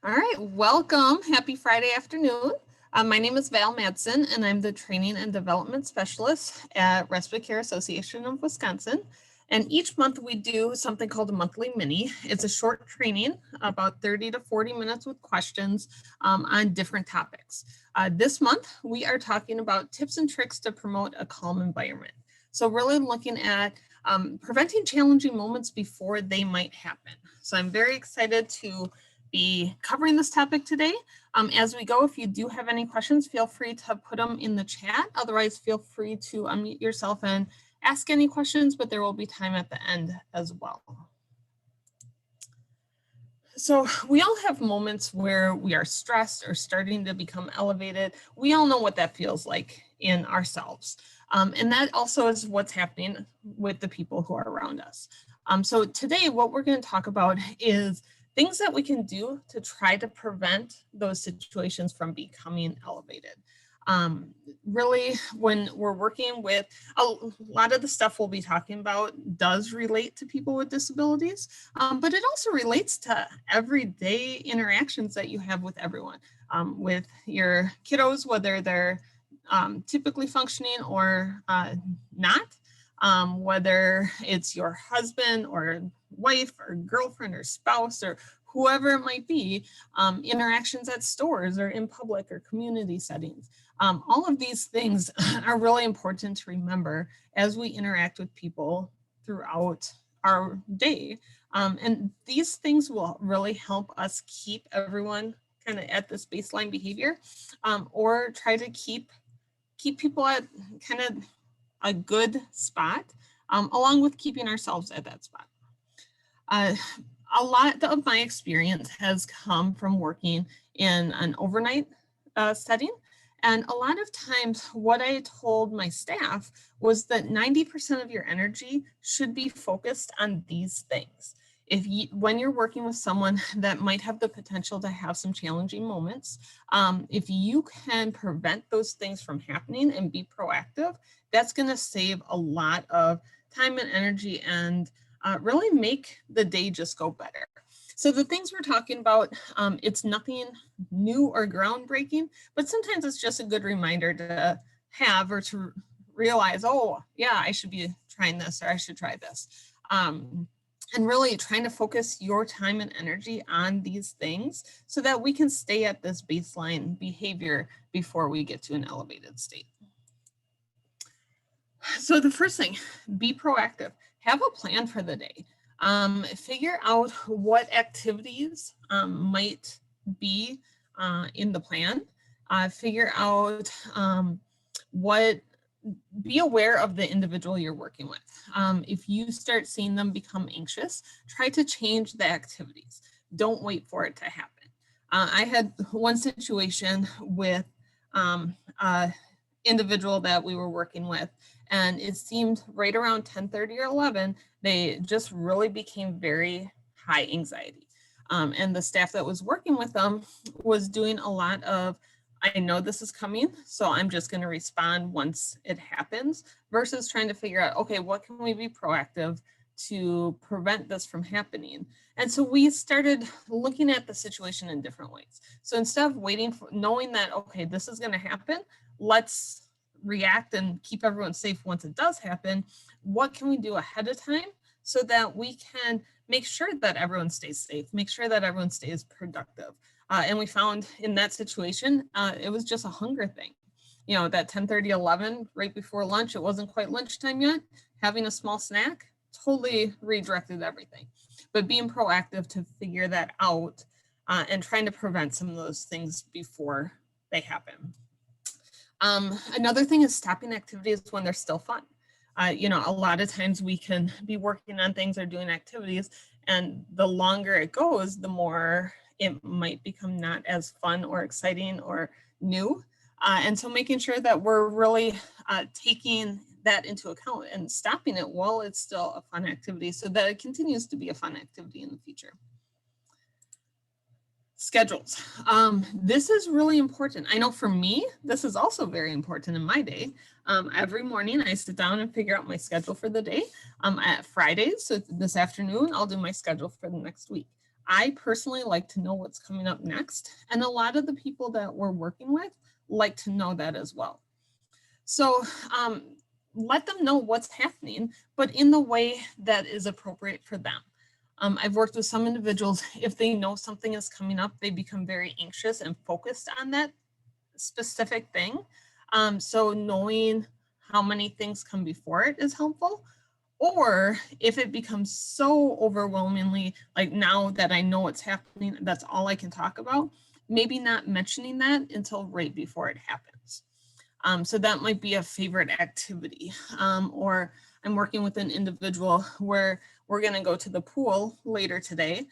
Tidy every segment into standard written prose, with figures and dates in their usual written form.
All right, welcome. Happy Friday afternoon. My name is Val Madsen, and I'm the Training and Development Specialist at Respite Care Association of Wisconsin. And each month we do something called a monthly mini. It's a short training, about 30 to 40 minutes with questions on different topics. This month we are talking about tips and tricks to promote a calm environment. So really looking at preventing challenging moments before they might happen. So I'm very excited to be covering this topic today. As we go, if you do have any questions, feel free to put them in the chat. Otherwise, feel free to unmute yourself and ask any questions, but there will be time at the end as well. So we all have moments where we are stressed or starting to become elevated. We all know what that feels like in ourselves. And that also is what's happening with the people who are around us. So today, what we're going to talk about is things that we can do to try to prevent those situations from becoming elevated. Really, when we're working with a lot of the stuff we'll be talking about does relate to people with disabilities, but it also relates to everyday interactions that you have with everyone, with your kiddos, whether they're typically functioning or not, whether it's your husband or wife or girlfriend or spouse or whoever it might be, interactions at stores or in public or community settings. All of these things are really important to remember as we interact with people throughout our day. And these things will really help us keep everyone kind of at this baseline behavior, or try to keep people at kind of a good spot, along with keeping ourselves at that spot. A lot of my experience has come from working in an overnight setting. And a lot of times what I told my staff was that 90% of your energy should be focused on these things. When you're working with someone that might have the potential to have some challenging moments, if you can prevent those things from happening and be proactive, that's going to save a lot of time and energy and really make the day just go better. So the things we're talking about, it's nothing new or groundbreaking, but sometimes it's just a good reminder to have or to realize, oh, yeah, I should be trying this or I should try this. And really trying to focus your time and energy on these things so that we can stay at this baseline behavior before we get to an elevated state. So the first thing, be proactive. Have a plan for the day. Figure out what activities might be in the plan. Figure out be aware of the individual you're working with. If you start seeing them become anxious, try to change the activities. Don't wait for it to happen. I had one situation with an individual that we were working with, and it seemed right around 10:30 or 11, they just really became very high anxiety. And the staff that was working with them was doing a lot of, I know this is coming, so I'm just going to respond once it happens, versus trying to figure out, okay, what can we be proactive to prevent this from happening? And so we started looking at the situation in different ways. So instead of waiting for, knowing that, okay, this is going to happen, let's react and keep everyone safe once it does happen. What can we do ahead of time so that we can make sure that everyone stays safe, make sure that everyone stays productive? And we found in that situation, it was just a hunger thing. You know, that 10:30, 11, right before lunch, it wasn't quite lunchtime yet. Having a small snack totally redirected everything. But being proactive to figure that out and trying to prevent some of those things before they happen. Another thing is stopping activities when they're still fun. You know, a lot of times we can be working on things or doing activities, and the longer it goes, the more it might become not as fun or exciting or new. And so making sure that we're really taking that into account and stopping it while it's still a fun activity so that it continues to be a fun activity in the future. Schedules. This is really important. I know for me, this is also very important in my day. Every morning I sit down and figure out my schedule for the day. At Fridays, so this afternoon, I'll do my schedule for the next week. I personally like to know what's coming up next. And a lot of the people that we're working with like to know that as well. So let them know what's happening, but in the way that is appropriate for them. I've worked with some individuals, if they know something is coming up, they become very anxious and focused on that specific thing. So knowing how many things come before it is helpful. Or if it becomes so overwhelmingly, like now that I know what's happening, that's all I can talk about, maybe not mentioning that until right before it happens. So that might be a favorite activity. Or I'm working with an individual where we're going to go to the pool later today.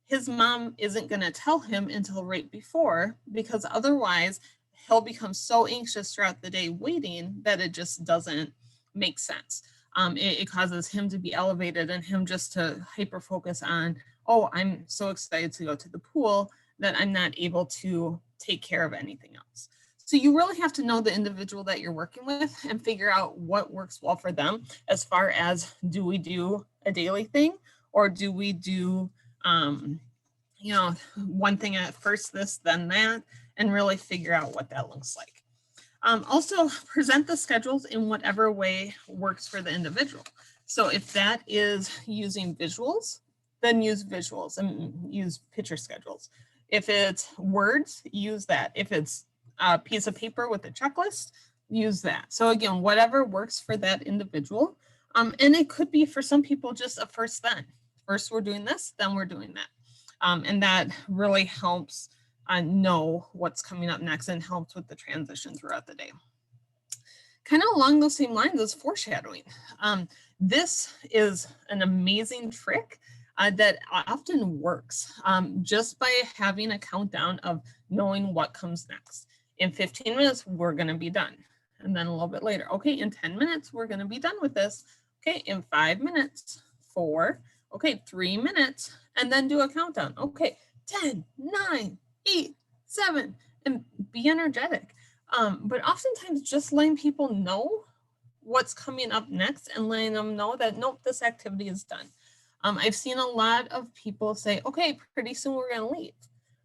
His mom isn't going to tell him until right before, because otherwise he'll become so anxious throughout the day waiting that it just doesn't make sense. It causes him to be elevated and him just to hyper focus on, oh, I'm so excited to go to the pool that I'm not able to take care of anything else. So you really have to know the individual that you're working with and figure out what works well for them, as far as, do we do a daily thing, or do we do, one thing at first, this, then that, and really figure out what that looks like. Also, present the schedules in whatever way works for the individual. So if that is using visuals, then use visuals and use picture schedules. If it's words, use that. If it's a piece of paper with a checklist, use that. So again, whatever works for that individual. And it could be for some people just a first then. First we're doing this, then we're doing that. And that really helps know what's coming up next and helps with the transition throughout the day. Kind of along those same lines as foreshadowing. This is an amazing trick that often works just by having a countdown of knowing what comes next. In 15 minutes, we're going to be done. And then a little bit later, okay, in 10 minutes, we're going to be done with this. Okay, in 5 minutes, 4, okay, 3 minutes, and then do a countdown. Okay, 10, 9, 8, 7, and be energetic. But oftentimes just letting people know what's coming up next and letting them know that, nope, this activity is done. I've seen a lot of people say, okay, pretty soon we're going to leave.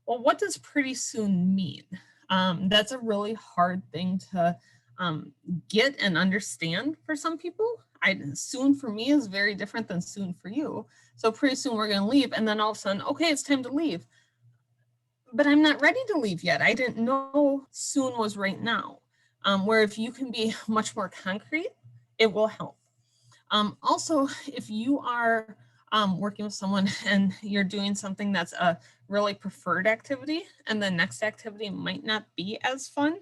Well, what does pretty soon mean? That's a really hard thing to get and understand for some people. Soon for me is very different than soon for you. So pretty soon we're going to leave, and then all of a sudden, okay, it's time to leave. But I'm not ready to leave yet. I didn't know soon was right now. Where if you can be much more concrete, it will help. Also, if you are working with someone and you're doing something that's a really preferred activity and the next activity might not be as fun,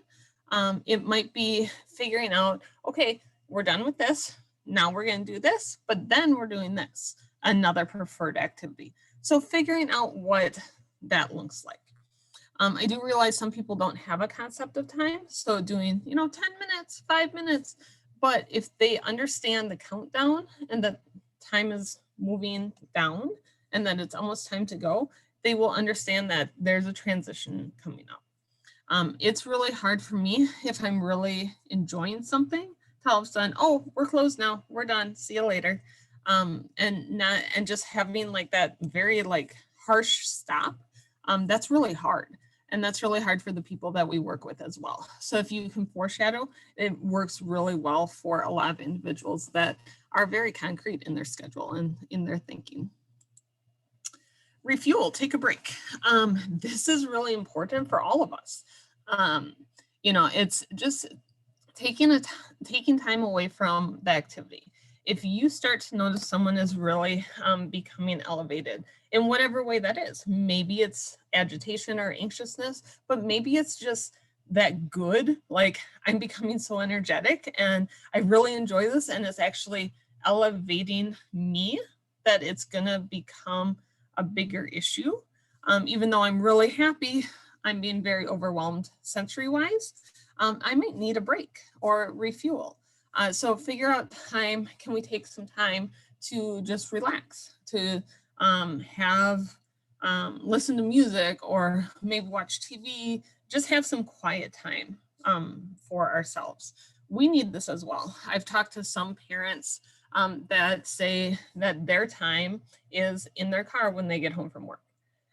it might be figuring out, okay, we're done with this. Now we're going to do this, but then we're doing this, another preferred activity. So figuring out what that looks like. I do realize some people don't have a concept of time. So doing, 10 minutes, 5 minutes, but if they understand the countdown and that time is moving down and that it's almost time to go, they will understand that there's a transition coming up. It's really hard for me if I'm really enjoying something to all of a sudden, oh, we're closed now, we're done, see you later. And just having like that very harsh stop, that's really hard. And that's really hard for the people that we work with as well. So if you can foreshadow, it works really well for a lot of individuals that are very concrete in their schedule and in their thinking. Refuel, take a break. This is really important for all of us. It's just taking time away from the activity. If you start to notice someone is really becoming elevated in whatever way that is, maybe it's agitation or anxiousness, but maybe it's just that good, like I'm becoming so energetic and I really enjoy this and it's actually elevating me, that it's gonna become a bigger issue. Even though I'm really happy, I'm being very overwhelmed sensory-wise, I might need a break or refuel. So figure out time, can we take some time to just relax, to listen to music or maybe watch TV, just have some quiet time for ourselves. We need this as well. I've talked to some parents that say that their time is in their car when they get home from work.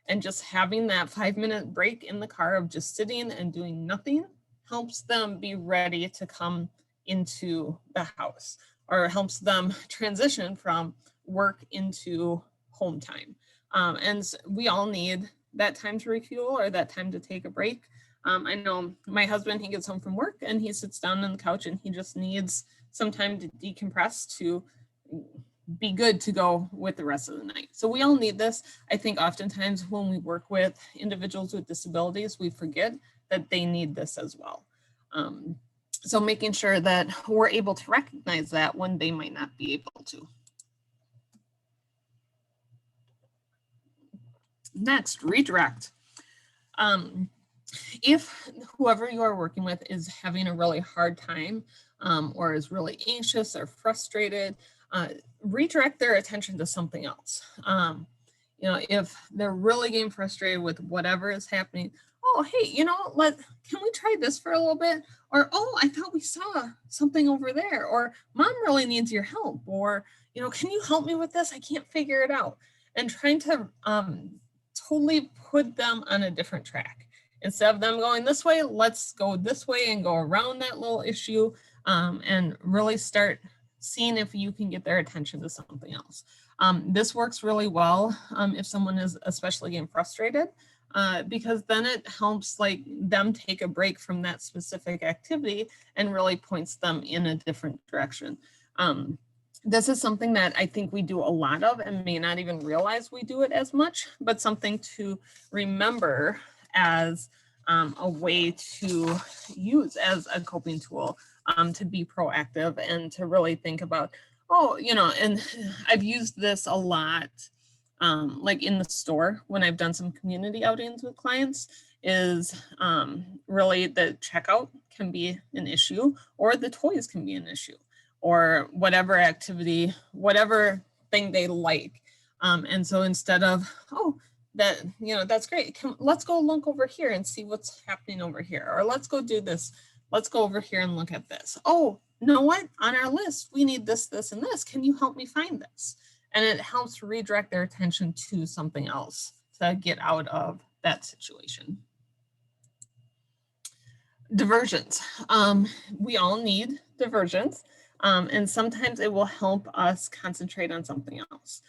And just having that 5-minute break in the car of just sitting and doing nothing helps them be ready to come into the house, or helps them transition from work into home time. And we all need that time to refuel, or that time to take a break. I know my husband, he gets home from work and he sits down on the couch and he just needs some time to decompress, to be good to go with the rest of the night. So we all need this. I think oftentimes when we work with individuals with disabilities, we forget that they need this as well. So making sure that we're able to recognize that when they might not be able to. Next, redirect. If whoever you are working with is having a really hard time, or is really anxious or frustrated, redirect their attention to something else. You know, if they're really getting frustrated with whatever is happening, oh, hey, you know, can we try this for a little bit? Or, oh, I thought we saw something over there. Or, mom really needs your help. Or, you know, can you help me with this? I can't figure it out. And trying to totally put them on a different track. Instead of them going this way, let's go this way and go around that little issue, and really start seeing if you can get their attention to something else. This works really well if someone is especially getting frustrated, because then it helps like them take a break from that specific activity and really points them in a different direction. This is something that I think we do a lot of and may not even realize we do it as much, but something to remember as a way to use as a coping tool, to be proactive and to really think about, oh, you know, and I've used this a lot, like in the store when I've done some community outings with clients, is really the checkout can be an issue, or the toys can be an issue, or whatever activity, whatever thing they like. And so instead of, oh, that, you know, that's great, let's go look over here and see what's happening over here, or let's go do this, let's go over here and look at this. Oh, you know what, on our list, we need this, this, and this. Can you help me find this? And it helps redirect their attention to something else to get out of that situation. Diversions. We all need diversions. And sometimes it will help us concentrate on something else.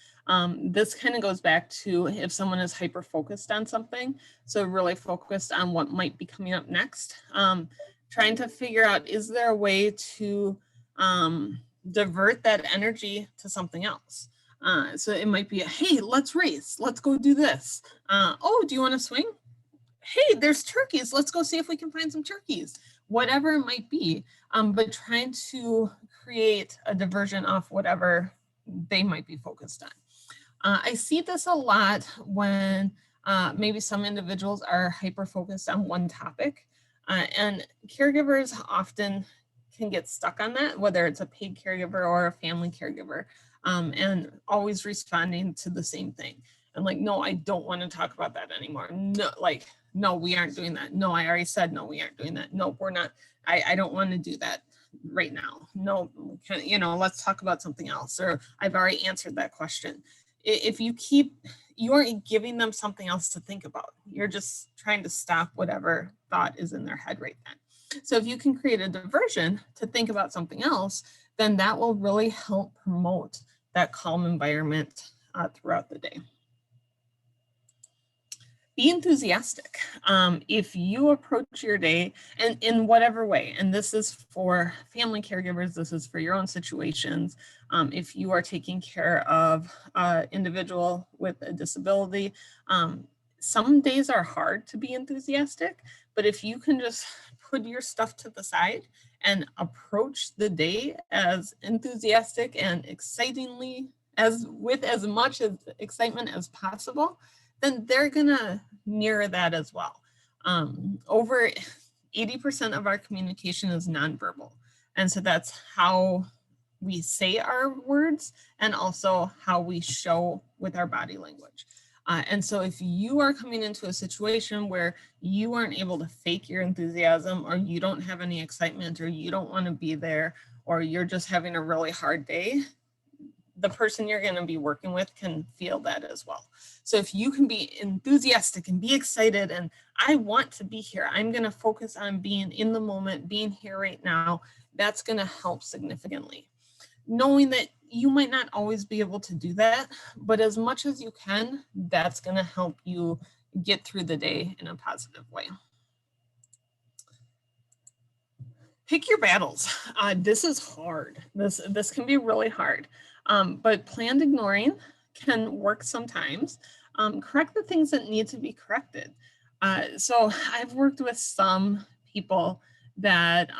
This kind of goes back to if someone is hyper-focused on something, so really focused on what might be coming up next, trying to figure out, is there a way to divert that energy to something else? So it might be, hey, let's race, let's go do this. Oh, do you want to swing? Hey, there's turkeys, let's go see if we can find some turkeys. Whatever it might be, but trying to create a diversion off whatever they might be focused on. I see this a lot when maybe some individuals are hyper-focused on one topic, and caregivers often can get stuck on that, whether it's a paid caregiver or a family caregiver, and always responding to the same thing. And like, no, I don't want to talk about that anymore. No, like, no, we aren't doing that. No, I already said, no, we aren't doing that. No, we're not. I don't want to do that right now. No, you know, let's talk about something else. Or I've already answered that question. If you aren't giving them something else to think about. You're just trying to stop whatever thought is in their head right then. So if you can create a diversion to think about something else, then that will really help promote that calm environment throughout the day. Be enthusiastic. If you approach your day and in whatever way, and this is for family caregivers, this is for your own situations. If you are taking care of an individual with a disability, some days are hard to be enthusiastic, but if you can just put your stuff to the side and approach the day as enthusiastic and excitingly, with as much excitement as possible, then they're gonna mirror that as well. Over 80% of our communication is nonverbal. And so that's how we say our words and also how we show with our body language. And so if you are coming into a situation where you aren't able to fake your enthusiasm, or you don't have any excitement, or you don't want to be there, or you're just having a really hard day, the person you're going to be working with can feel that as well. So if you can be enthusiastic and be excited and I want to be here, I'm going to focus on being in the moment, being here right now, that's going to help significantly. Knowing that you might not always be able to do that, but as much as you can, that's going to help you get through the day in a positive way. Pick your battles. This is hard. This can be really hard, but planned ignoring can work sometimes. Correct the things that need to be corrected. So I've worked with some people that,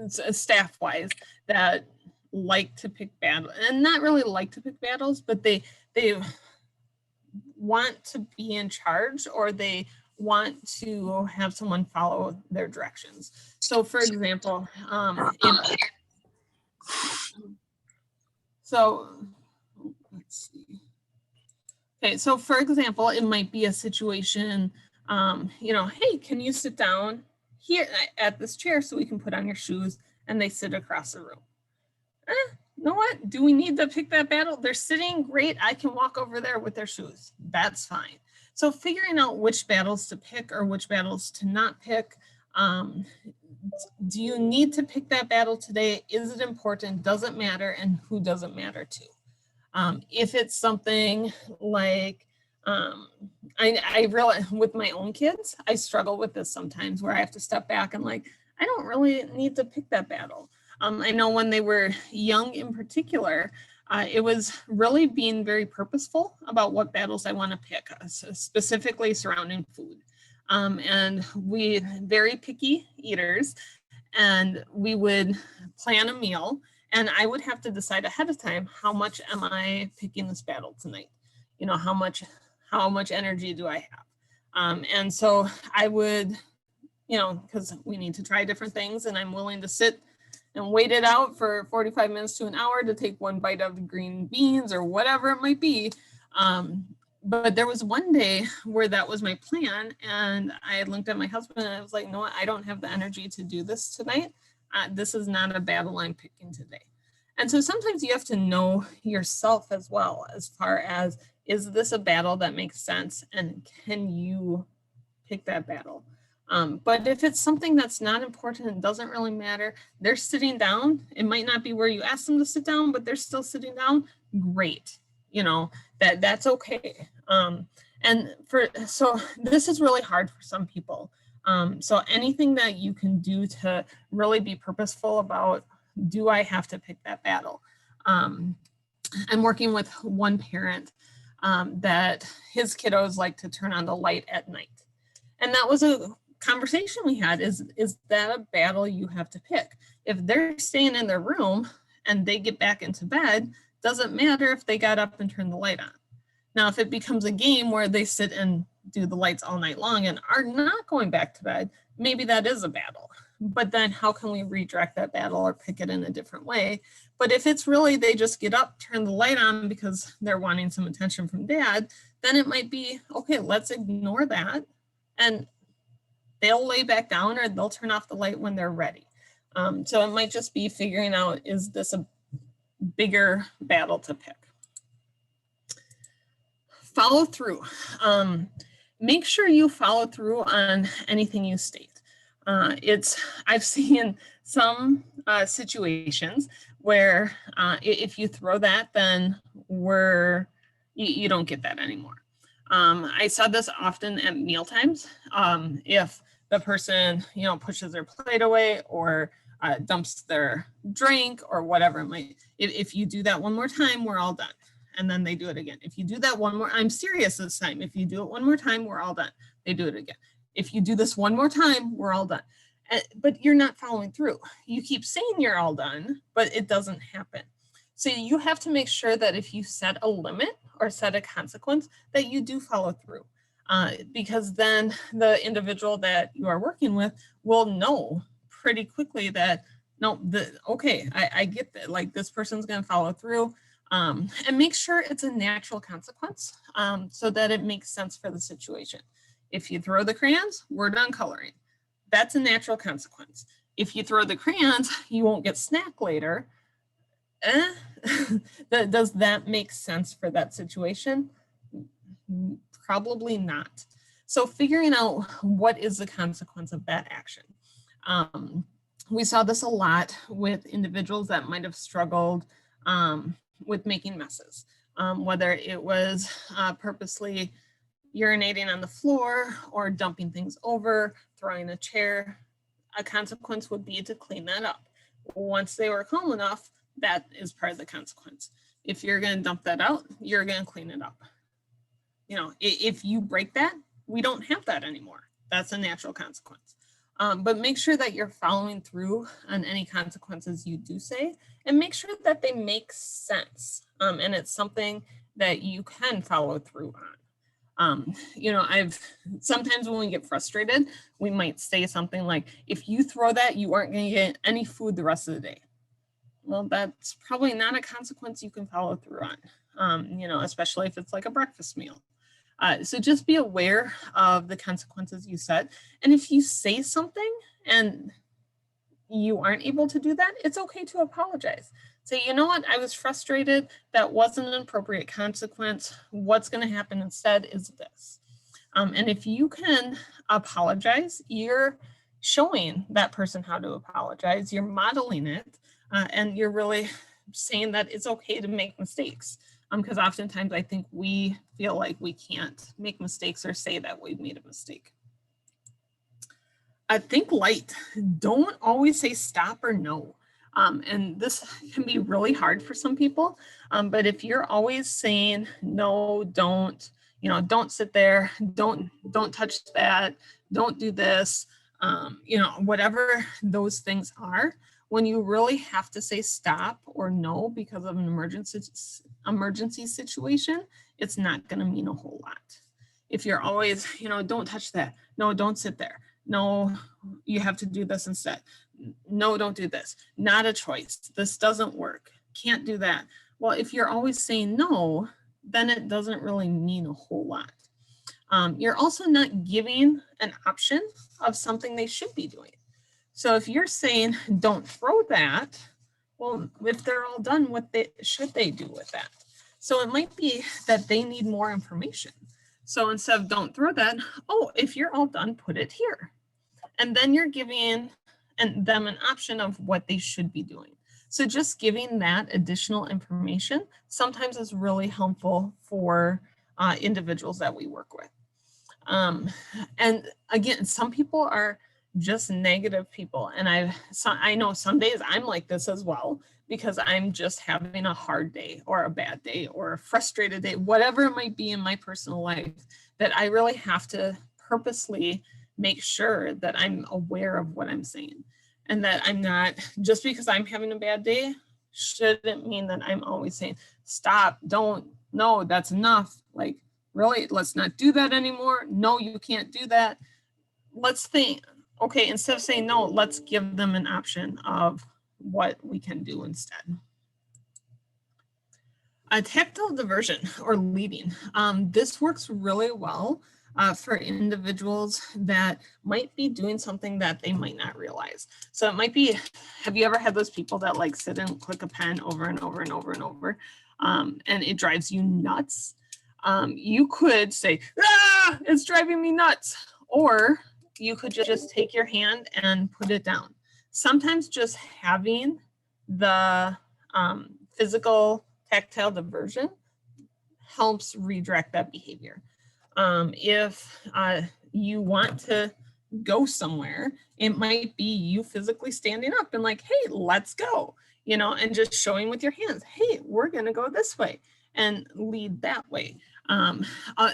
staff-wise, that like to pick battles, and not really like to pick battles, but they want to be in charge, or they want to have someone follow their directions. So for example, let's see. Okay, so for example, it might be a situation, hey, can you sit down here at this chair so we can put on your shoes, and they sit across the room. You know what? Do we need to pick that battle? They're sitting, great. I can walk over there with their shoes. That's fine. So figuring out which battles to pick or which battles to not pick. Do you need to pick that battle today? Is it important? Does it matter? And who does it matter to? If it's something like, I realize with my own kids, I struggle with this sometimes where I have to step back and like, I don't really need to pick that battle. I know when they were young in particular, it was really being very purposeful about what battles I want to pick, specifically surrounding food. And we very picky eaters, and we would plan a meal, and I would have to decide ahead of time, how much am I picking this battle tonight? You know, how much energy do I have? And so I would, because we need to try different things, and I'm willing to sit and wait it out for 45 minutes to an hour to take one bite of the green beans or whatever it might be. But there was one day where that was my plan, and I looked at my husband and I was like, no, I don't have the energy to do this tonight. This is not a battle I'm picking today. And so sometimes you have to know yourself as well, as far as, is this a battle that makes sense, and can you pick that battle? But if it's something that's not important and doesn't really matter, they're sitting down. It might not be where you ask them to sit down, but they're still sitting down. Great. That's okay. So this is really hard for some people. So anything that you can do to really be purposeful about, do I have to pick that battle? I'm working with one parent that his kiddos like to turn on the light at night. And that was a conversation we had, is that a battle you have to pick? If they're staying in their room and they get back into bed, doesn't matter if they got up and turned the light on. Now, if it becomes a game where they sit and do the lights all night long and are not going back to bed, maybe that is a battle. But then how can we redirect that battle or pick it in a different way? But if it's really, they just get up, turn the light on because they're wanting some attention from dad, then it might be, okay, let's ignore that. And they'll lay back down, or they'll turn off the light when they're ready. So it might just be figuring out, is this a bigger battle to pick? Follow through. Make sure you follow through on anything you state. I've seen some situations where if you throw that, then you don't get that anymore. I saw this often at meal times. If the person, pushes their plate away or dumps their drink or whatever it might, if you do that one more time, we're all done. And then they do it again. If you do that one more, I'm serious this time. If you do it one more time, we're all done. They do it again. If you do this one more time, we're all done. But you're not following through. You keep saying you're all done, but it doesn't happen. So you have to make sure that if you set a limit or set a consequence, that you do follow through. Because then the individual that you are working with will know pretty quickly that, no, okay, I get that, like this person's going to follow through. And make sure it's a natural consequence so that it makes sense for the situation. If you throw the crayons, we're done coloring. That's a natural consequence. If you throw the crayons, you won't get snack later. does that make sense for that situation? Probably not. So figuring out what is the consequence of that action. We saw this a lot with individuals that might have struggled with making messes, whether it was purposely urinating on the floor or dumping things over, throwing a chair. A consequence would be to clean that up. Once they were calm enough, that is part of the consequence. If you're going to dump that out, you're going to clean it up. You know, if you break that, we don't have that anymore. That's a natural consequence. But make sure that you're following through on any consequences you do say, and make sure that they make sense. And it's something that you can follow through on. You know, sometimes when we get frustrated, we might say something like, if you throw that, you aren't going to get any food the rest of the day. Well, that's probably not a consequence you can follow through on, you know, especially if it's like a breakfast meal. So just be aware of the consequences you set. And if you say something and you aren't able to do that, it's okay to apologize. Say, you know what, I was frustrated. That wasn't an appropriate consequence. What's going to happen instead is this. And if you can apologize, you're showing that person how to apologize. You're modeling it, and you're really saying that it's okay to make mistakes. Because oftentimes I think we feel like we can't make mistakes or say that we've made a mistake. Think light. Don't always say stop or no. And this can be really hard for some people. But if you're always saying no, don't, you know, don't sit there, don't touch that, don't do this, you know, whatever those things are, when you really have to say stop or no because of an emergency situation, it's not going to mean a whole lot. If you're always, you know, don't touch that. No, don't sit there. No, you have to do this instead. No, don't do this. Not a choice. This doesn't work. Can't do that. Well, if you're always saying no, then it doesn't really mean a whole lot. You're also not giving an option of something they should be doing. So if you're saying don't throw that, well, if they're all done, what should they do with that? So it might be that they need more information. So instead of don't throw that, oh, if you're all done, put it here. And then you're giving them an option of what they should be doing. So just giving that additional information sometimes is really helpful for individuals that we work with. And again, some people are just negative people. And I know some days I'm like this as well, because I'm just having a hard day or a bad day or a frustrated day, whatever it might be in my personal life, that I really have to purposely make sure that I'm aware of what I'm saying. And that I'm not, just because I'm having a bad day, shouldn't mean that I'm always saying, stop, don't, no, that's enough. Like, really, let's not do that anymore. No, you can't do that. Let's think, okay, instead of saying no, let's give them an option of what we can do instead. A tactile diversion or leading. This works really well for individuals that might be doing something that they might not realize. So it might be, have you ever had those people that like sit and click a pen over and over and over and over, and it drives you nuts? You could say, ah, it's driving me nuts. Or you could just take your hand and put it down. Sometimes just having the physical tactile diversion helps redirect that behavior. If you want to go somewhere, it might be you physically standing up and like, hey, let's go, you know, and just showing with your hands, hey, we're going to go this way, and lead that way.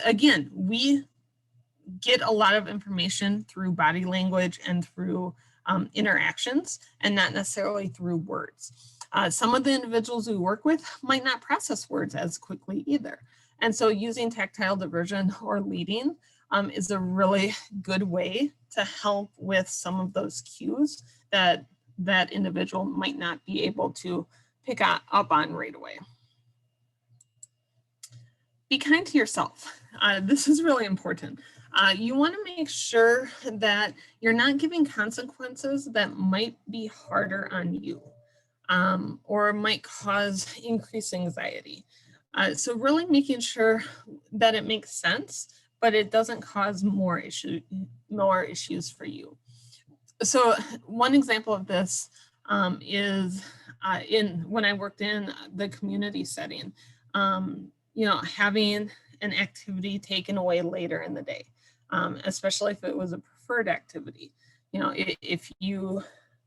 Again, we get a lot of information through body language and through interactions, and not necessarily through words. Some of the individuals we work with might not process words as quickly either. And so using tactile diversion or leading is a really good way to help with some of those cues that that individual might not be able to pick up on right away. Be kind to yourself. This is really important. You want to make sure that you're not giving consequences that might be harder on you. or might cause increased anxiety. So really making sure that it makes sense, but it doesn't cause more issues for you. So one example of this is when I worked in the community setting, having an activity taken away later in the day, especially if it was a preferred activity. If you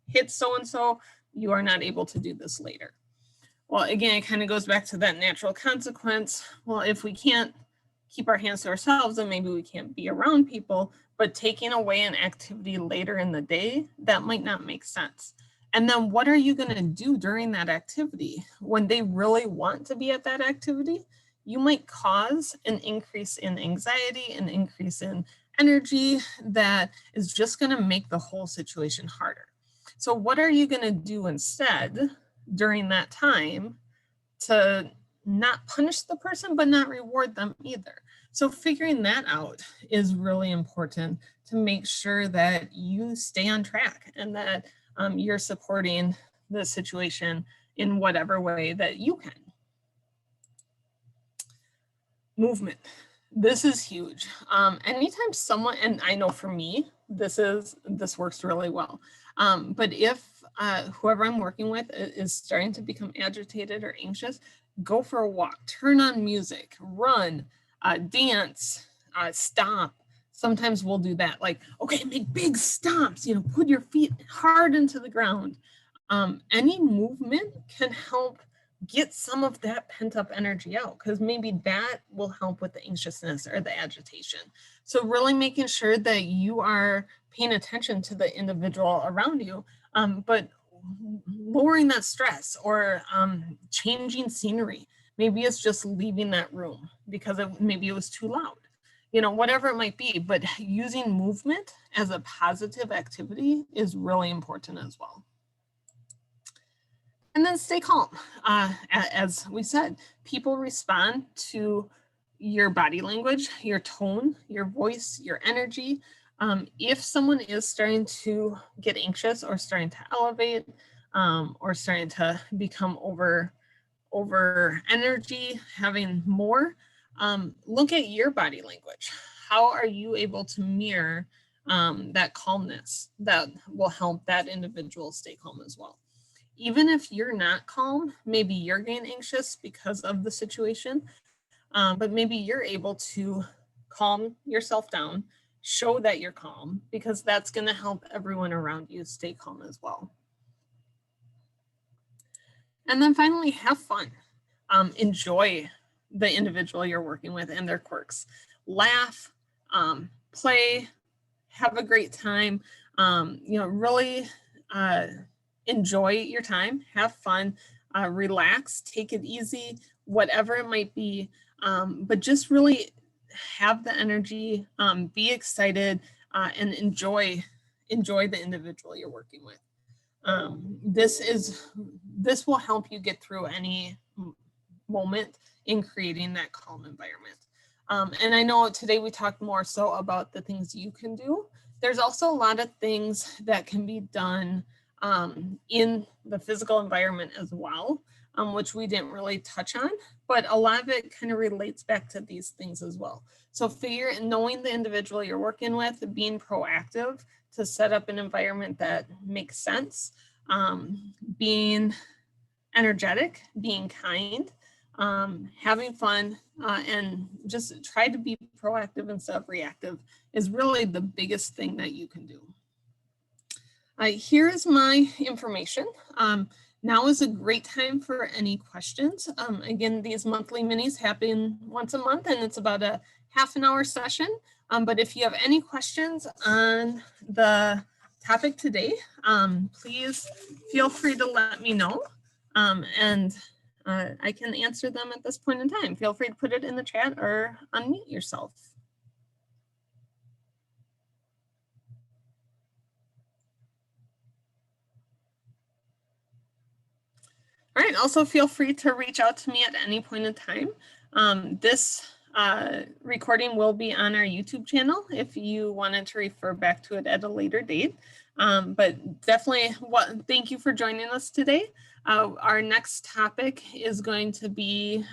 hit so-and-so, you are not able to do this later. Well, again, it kind of goes back to that natural consequence. Well, if we can't keep our hands to ourselves, then maybe we can't be around people, but taking away an activity later in the day, that might not make sense. And then what are you going to do during that activity? When they really want to be at that activity, you might cause an increase in anxiety, an increase in energy that is just going to make the whole situation harder. So what are you going to do instead during that time to not punish the person, but not reward them either? So figuring that out is really important to make sure that you stay on track and that you're supporting the situation in whatever way that you can. Movement. This is huge. Anytime someone, and I know for me, this works really well. But if whoever I'm working with is starting to become agitated or anxious, go for a walk, turn on music, run, dance, stomp. Sometimes we'll do that, like, okay, make big stomps, put your feet hard into the ground. Any movement can help get some of that pent-up energy out, because maybe that will help with the anxiousness or the agitation. So really making sure that you are paying attention to the individual around you, but lowering that stress or changing scenery. Maybe it's just leaving that room because maybe it was too loud, whatever it might be. But using movement as a positive activity is really important as well. And then stay calm. As we said, people respond to your body language, your tone, your voice, your energy. If someone is starting to get anxious or starting to elevate or starting to become over energy, having more, look at your body language. How are you able to mirror that calmness that will help that individual stay calm as well? Even if you're not calm, maybe you're getting anxious because of the situation, but maybe you're able to calm yourself down, show that you're calm, because that's going to help everyone around you stay calm as well. And then finally, have fun. Enjoy the individual you're working with and their quirks. Laugh, play, have a great time, really enjoy your time, have fun, relax, take it easy, whatever it might be, but just really have the energy, be excited, and enjoy the individual you're working with. This will help you get through any moment in creating that calm environment. And I know today we talked more so about the things you can do. There's also a lot of things that can be done in the physical environment as well, which we didn't really touch on, but a lot of it kind of relates back to these things as well. So knowing the individual you're working with, being proactive to set up an environment that makes sense, being energetic, being kind, having fun, and just try to be proactive instead of reactive is really the biggest thing that you can do. Here is my information. Now is a great time for any questions. Again, these monthly minis happen once a month and it's about a half-an-hour session. But if you have any questions on the topic today, please feel free to let me know. And I can answer them at this point in time. Feel free to put it in the chat or unmute yourself. All right, also feel free to reach out to me at any point in time. This recording will be on our YouTube channel if you wanted to refer back to it at a later date. But definitely, thank you for joining us today. Our next topic is going to be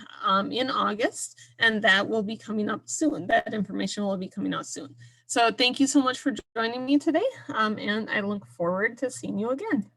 in August, and that will be coming up soon. That information will be coming out soon. So thank you so much for joining me today, and I look forward to seeing you again.